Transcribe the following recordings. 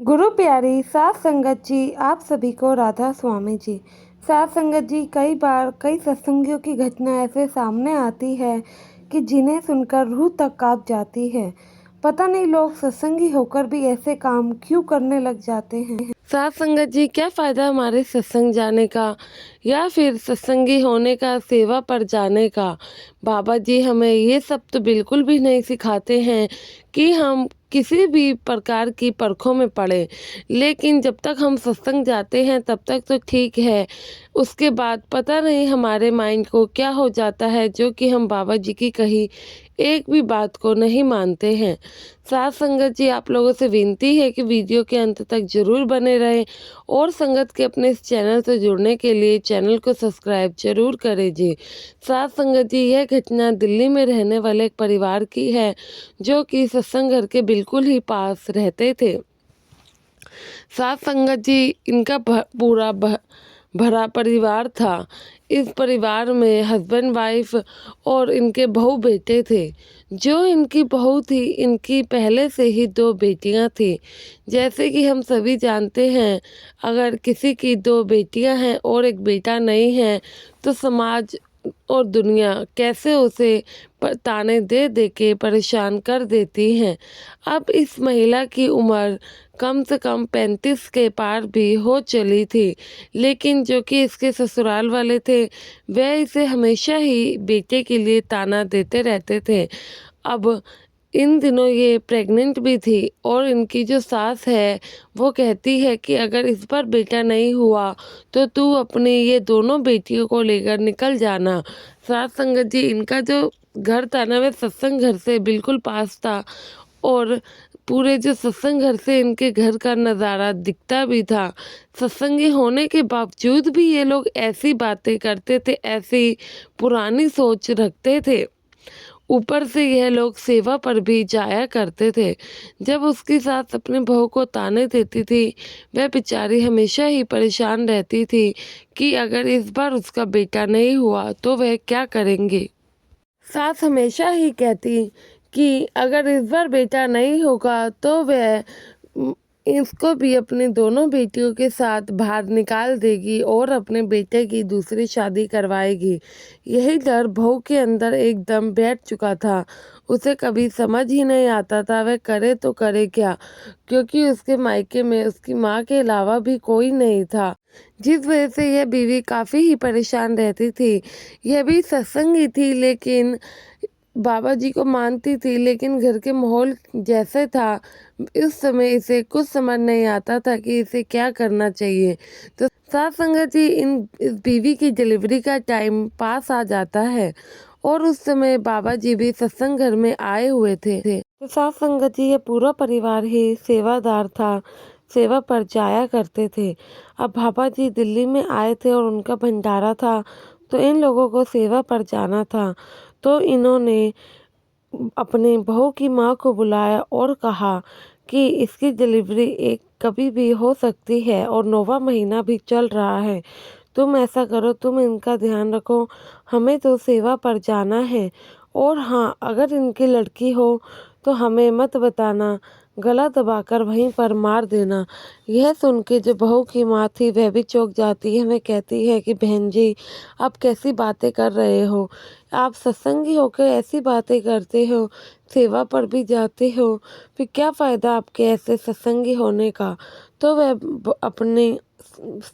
गुरु प्यारी सात संगत जी, आप सभी को राधा स्वामी जी। सात संगत जी, कई बार कई सत्संगियों की घटना ऐसे सामने आती है कि जिन्हें सुनकर रूह तक कांप जाती है। पता नहीं लोग सत्संगी होकर भी ऐसे काम क्यों करने लग जाते हैं। सात संगत जी, क्या फ़ायदा हमारे सत्संग जाने का या फिर सत्संगी होने का, सेवा पर जाने का। बाबा जी हमें ये सब तो बिल्कुल भी नहीं सिखाते हैं कि हम किसी भी प्रकार की परखों में पड़े। लेकिन जब तक हम सत्संग जाते हैं तब तक तो ठीक है, उसके बाद पता नहीं हमारे माइंड को क्या हो जाता है, जो कि हम बाबा जी की कही एक भी बात को नहीं मानते हैं। साथ संगत जी, आप लोगों से विनती है कि वीडियो के अंत तक जरूर बने रहें और संगत के अपने इस चैनल से जुड़ने के लिए चैनल को सब्सक्राइब जरूर करें जी। साथ संगत जी, यह घटना दिल्ली में रहने वाले एक परिवार की है जो कि सत्संग घर के बिल्कुल ही पास रहते थे। साथ संगत जी, इनका पूरा भरा परिवार था। इस परिवार में हस्बैंड वाइफ और इनके बहू बेटे थे। जो इनकी बहू थी, इनकी पहले से ही दो बेटियां थी। जैसे कि हम सभी जानते हैं, अगर किसी की दो बेटियां हैं और एक बेटा नहीं है तो समाज और दुनिया कैसे उसे ताने दे दे के परेशान कर देती हैं। अब इस महिला की उम्र कम से कम 35 के पार भी हो चली थी, लेकिन जो कि इसके ससुराल वाले थे वह इसे हमेशा ही बेटे के लिए ताना देते रहते थे। अब इन दिनों ये प्रेग्नेंट भी थी और इनकी जो सास है वो कहती है कि अगर इस बार बेटा नहीं हुआ तो तू अपनी ये दोनों बेटियों को लेकर निकल जाना। साथ संगत जी, इनका जो घर था ना, वह सत्संग घर से बिल्कुल पास था और पूरे जो सत्संग घर से इनके घर का नज़ारा दिखता भी था। सत्संगी होने के बावजूद भी ये लोग ऐसी बातें करते थे, ऐसी पुरानी सोच रखते थे। ऊपर से यह लोग सेवा पर भी जाया करते थे। जब उसकी सास अपने बहू को ताने देती थी, वह बेचारी हमेशा ही परेशान रहती थी कि अगर इस बार उसका बेटा नहीं हुआ तो वह क्या करेंगे। सास हमेशा ही कहती कि अगर इस बार बेटा नहीं होगा तो वह इसको भी अपनी दोनों बेटियों के साथ बाहर निकाल देगी और अपने बेटे की दूसरी शादी करवाएगी। यही डर बहू के अंदर एकदम बैठ चुका था। उसे कभी समझ ही नहीं आता था वह करे तो करे क्या, क्योंकि उसके मायके में उसकी माँ के अलावा भी कोई नहीं था, जिस वजह से यह बीवी काफ़ी ही परेशान रहती थी। यह भी सत्संगी थी, लेकिन बाबा जी को मानती थी, लेकिन घर के माहौल जैसे था इस समय इसे कुछ समझ नहीं आता था कि इसे क्या करना चाहिए। तो साथ संगत जी, इस बीवी की डिलीवरी का टाइम पास आ जाता है और उस समय बाबा जी भी सत्संग घर में आए हुए थे। तो साथ संगत जी, ये पूरा परिवार ही सेवादार था, सेवा पर जाया करते थे। अब बाबा जी दिल्ली में आए थे और उनका भंडारा था, तो इन लोगों को सेवा पर जाना था। तो इन्होंने अपने बहू की माँ को बुलाया और कहा कि इसकी डिलीवरी एक कभी भी हो सकती है और 9वां महीना भी चल रहा है। तुम ऐसा करो, तुम इनका ध्यान रखो, हमें तो सेवा पर जाना है। और हाँ, अगर इनकी लड़की हो तो हमें मत बताना, गला दबाकर वहीं पर मार देना। यह सुन के जो बहू की माँ थी वह भी चौंक जाती है। वह कहती है कि बहन जी, आप कैसी बातें कर रहे हो, आप सत्संगी होकर ऐसी बातें करते हो, सेवा पर भी जाते हो, फिर क्या फ़ायदा आपके ऐसे सत्संगी होने का। तो वह अपने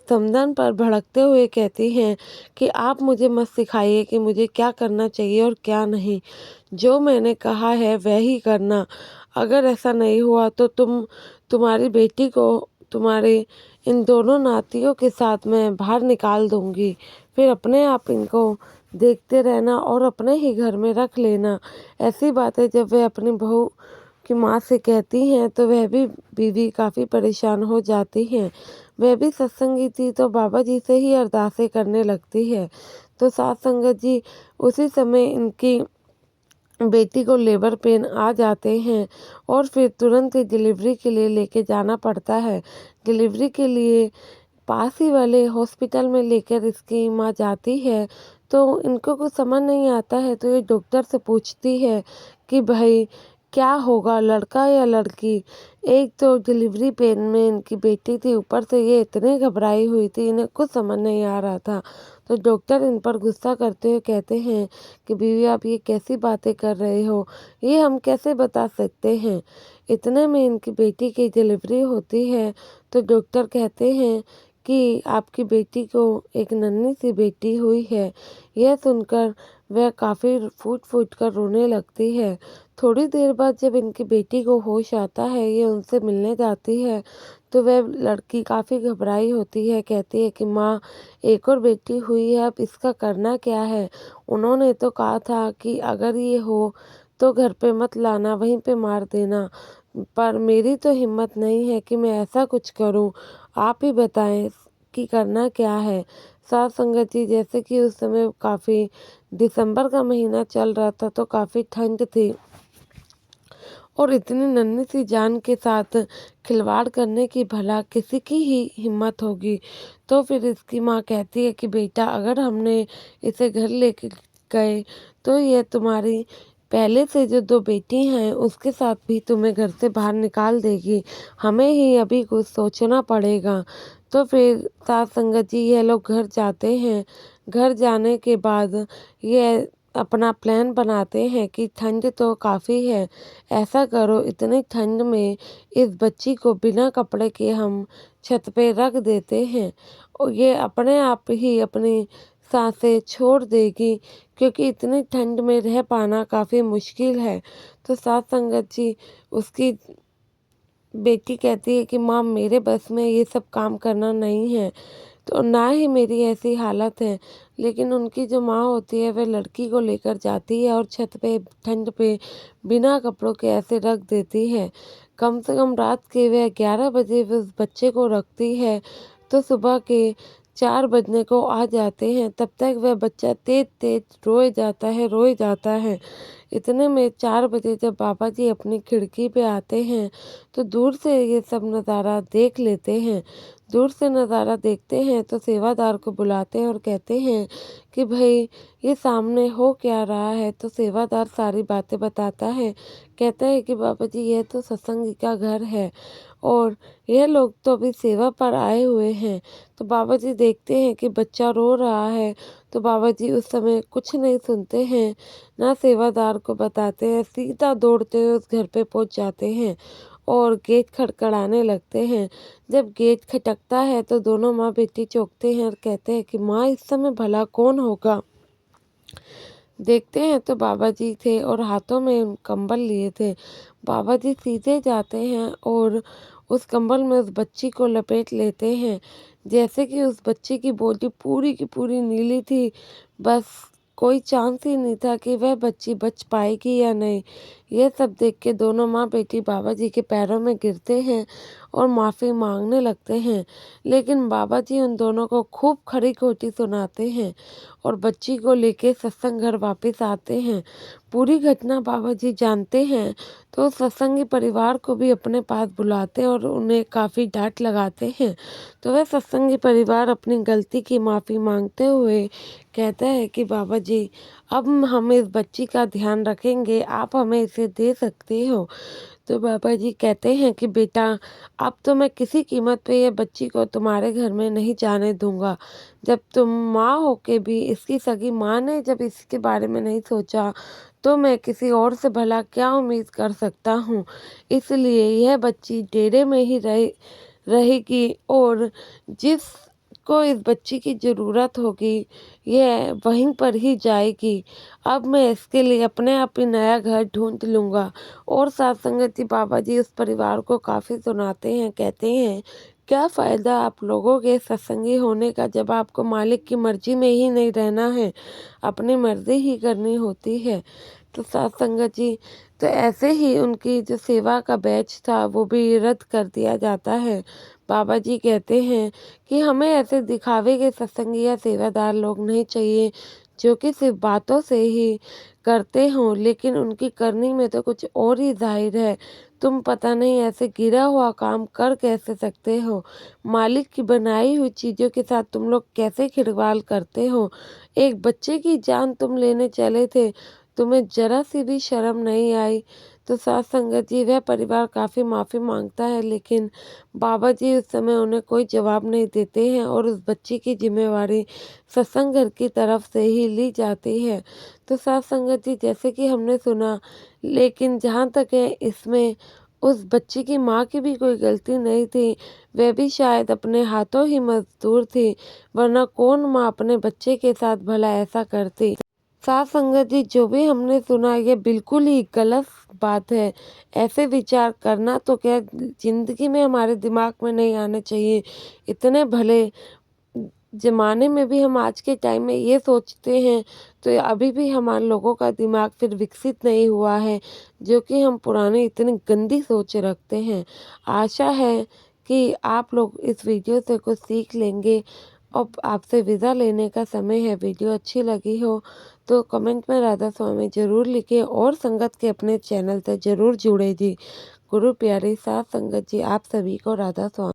समधन पर भड़कते हुए कहती हैं कि आप मुझे मत सिखाइए कि मुझे क्या करना चाहिए और क्या नहीं। जो मैंने कहा है वह ही करना। अगर ऐसा नहीं हुआ तो तुम्हारी बेटी को तुम्हारे इन दोनों नातियों के साथ मैं बाहर निकाल दूंगी। फिर अपने आप इनको देखते रहना और अपने ही घर में रख लेना। ऐसी बातें जब वह अपनी बहू की माँ से कहती हैं तो वह भी बीवी काफ़ी परेशान हो जाती हैं। वह भी सत्संगी थी तो बाबा जी से ही अरदासें करने लगती है। तो साथ संगत जी, उसी समय इनकी बेटी को लेबर पेन आ जाते हैं और फिर तुरंत ही डिलीवरी के लिए लेके जाना पड़ता है। डिलीवरी के लिए पास ही वाले हॉस्पिटल में लेकर इसकी माँ जाती है, तो इनको कुछ समझ नहीं आता है। तो ये डॉक्टर से पूछती है कि भाई क्या होगा, लड़का या लड़की। एक तो डिलीवरी पेन में इनकी बेटी थी, ऊपर से ये इतनी घबराई हुई थी, इन्हें कुछ समझ नहीं आ रहा था। तो डॉक्टर इन पर गुस्सा करते हुए कहते हैं कि बीवी आप ये कैसी बातें कर रहे हो, ये हम कैसे बता सकते हैं। इतने में इनकी बेटी की डिलीवरी होती है। तो डॉक्टर कहते हैं कि आपकी बेटी को एक नन्ही सी बेटी हुई है। यह सुनकर वह काफ़ी फूट फूट कर रोने लगती है। थोड़ी देर बाद जब इनकी बेटी को होश आता है, ये उनसे मिलने जाती है, तो वह लड़की काफ़ी घबराई होती है। कहती है कि माँ एक और बेटी हुई है, अब इसका करना क्या है। उन्होंने तो कहा था कि अगर ये हो तो घर पे मत लाना, वहीं पे मार देना, पर मेरी तो हिम्मत नहीं है कि मैं ऐसा कुछ करूं। आप ही बताएं कि करना क्या है। साथ संगत जी, जैसे कि उस समय काफ़ी दिसंबर का महीना चल रहा था, तो काफ़ी ठंड थी और इतनी नन्ही सी जान के साथ खिलवाड़ करने की भला किसी की ही हिम्मत होगी। तो फिर इसकी माँ कहती है कि बेटा अगर हमने इसे घर लेके गए तो ये तुम्हारी पहले से जो 2 बेटी हैं उसके साथ भी तुम्हें घर से बाहर निकाल देगी। हमें ही अभी कुछ सोचना पड़ेगा। तो फिर सास संगत जी ये लोग घर जाते हैं। घर जाने के बाद ये अपना प्लान बनाते हैं कि ठंड तो काफ़ी है, ऐसा करो इतनी ठंड में इस बच्ची को बिना कपड़े के हम छत पे रख देते हैं और ये अपने आप ही अपनी सांसें छोड़ देगी, क्योंकि इतनी ठंड में रह पाना काफ़ी मुश्किल है। तो साथ संगत जी, उसकी बेटी कहती है कि माँ मेरे बस में ये सब काम करना नहीं है, तो ना ही मेरी ऐसी हालत है। लेकिन उनकी जो माँ होती है वह लड़की को लेकर जाती है और छत पे ठंड पे बिना कपड़ों के ऐसे रख देती है। कम से कम रात के वह 11 बजे उस बच्चे को रखती है, तो सुबह के 4 बजने को आ जाते हैं। तब तक वह बच्चा तेज तेज रोए जाता है। इतने में 4 बजे जब बाबा जी अपनी खिड़की पे आते हैं, तो दूर से ये सब नज़ारा देख लेते हैं। दूर से नज़ारा देखते हैं तो सेवादार को बुलाते हैं और कहते हैं कि भाई ये सामने हो क्या रहा है। तो सेवादार सारी बातें बताता है। कहता है कि बाबा जी यह तो सत्संग का घर है और यह लोग तो अभी सेवा पर आए हुए हैं। तो बाबा जी देखते हैं कि बच्चा रो रहा है, तो बाबा जी उस समय कुछ नहीं सुनते हैं, ना सेवादार को बताते हैं, सीधा दौड़ते हुए उस घर पे पहुंच जाते हैं और गेट खड़खड़ाने लगते हैं। जब गेट खटकता है तो दोनों माँ बेटी चौंकते हैं और कहते हैं कि माँ इस समय भला कौन होगा। देखते हैं तो बाबा जी थे और हाथों में कंबल लिए थे। बाबा जी सीधे जाते हैं और उस कंबल में उस बच्ची को लपेट लेते हैं। जैसे कि उस बच्ची की बॉडी पूरी की पूरी नीली थी, बस कोई चांस ही नहीं था कि वह बच्ची बच पाएगी या नहीं। यह सब देख के दोनों माँ बेटी बाबा जी के पैरों में गिरते हैं और माफ़ी मांगने लगते हैं। लेकिन बाबा जी उन दोनों को खूब खरी खोटी सुनाते हैं और बच्ची को लेके सत्संग घर वापस आते हैं। पूरी घटना बाबा जी जानते हैं, तो सत्संगी परिवार को भी अपने पास बुलाते हैं और उन्हें काफ़ी डांट लगाते हैं। तो वह सत्संगी परिवार अपनी गलती की माफ़ी मांगते हुए कहता है कि बाबा जी अब हम इस बच्ची का ध्यान रखेंगे, आप हमें इसे दे सकते हो। तो बाबा जी कहते हैं कि बेटा अब तो मैं किसी कीमत पे ये बच्ची को तुम्हारे घर में नहीं जाने दूंगा। जब तुम माँ हो के भी इसकी सगी माँ ने जब इसके बारे में नहीं सोचा, तो मैं किसी और से भला क्या उम्मीद कर सकता हूँ। इसलिए यह बच्ची डेरे में ही रहेगी और जिसको इस बच्ची की ज़रूरत होगी यह वहीं पर ही जाएगी। अब मैं इसके लिए अपने आप ही नया घर ढूंढ लूँगा। और साथ संगत जी, बाबा जी उस परिवार को काफ़ी सुनाते हैं। कहते हैं क्या फ़ायदा आप लोगों के सत्संगी होने का जब आपको मालिक की मर्ज़ी में ही नहीं रहना है, अपनी मर्ज़ी ही करनी होती है। तो साथ संगत जी, तो ऐसे ही उनकी जो सेवा का बैच था वो भी रद्द कर दिया जाता है। बाबा जी कहते हैं कि हमें ऐसे दिखावे के सत्संगी या सेवादार लोग नहीं चाहिए जो कि सिर्फ बातों से ही करते हों, लेकिन उनकी करनी में तो कुछ और ही जाहिर है। तुम पता नहीं ऐसे गिरा हुआ काम कर कैसे सकते हो। मालिक की बनाई हुई चीज़ों के साथ तुम लोग कैसे खिलवाड़ करते हो। एक बच्चे की जान तुम लेने चले थे, तुम्हें जरा सी भी शर्म नहीं आई। तो साथ संगत जी वह परिवार काफ़ी माफ़ी मांगता है, लेकिन बाबा जी उस समय उन्हें कोई जवाब नहीं देते हैं और उस बच्ची की जिम्मेवारी सत्संग घर की तरफ से ही ली जाती है। तो साथ संगत जी जैसे कि हमने सुना, लेकिन जहाँ तक है इसमें उस बच्ची की माँ की भी कोई गलती नहीं थी। वह भी शायद अपने हाथों ही मजदूर थी, वरना कौन माँ अपने बच्चे के साथ भला ऐसा करती। साथ संगत जी जो भी हमने सुना ये बिल्कुल ही गलत बात है। ऐसे विचार करना तो क्या ज़िंदगी में हमारे दिमाग में नहीं आने चाहिए। इतने भले ज़माने में भी हम आज के टाइम में ये सोचते हैं, तो अभी भी हमारे लोगों का दिमाग फिर विकसित नहीं हुआ है, जो कि हम पुराने इतनी गंदी सोच रखते हैं। आशा है कि आप लोग इस वीडियो से कुछ सीख लेंगे। अब आपसे विदा लेने का समय है। वीडियो अच्छी लगी हो तो कमेंट में राधा स्वामी ज़रूर लिखें और संगत के अपने चैनल से ज़रूर जुड़े जी। गुरु प्यारी साथ संगत जी आप सभी को राधा स्वामी।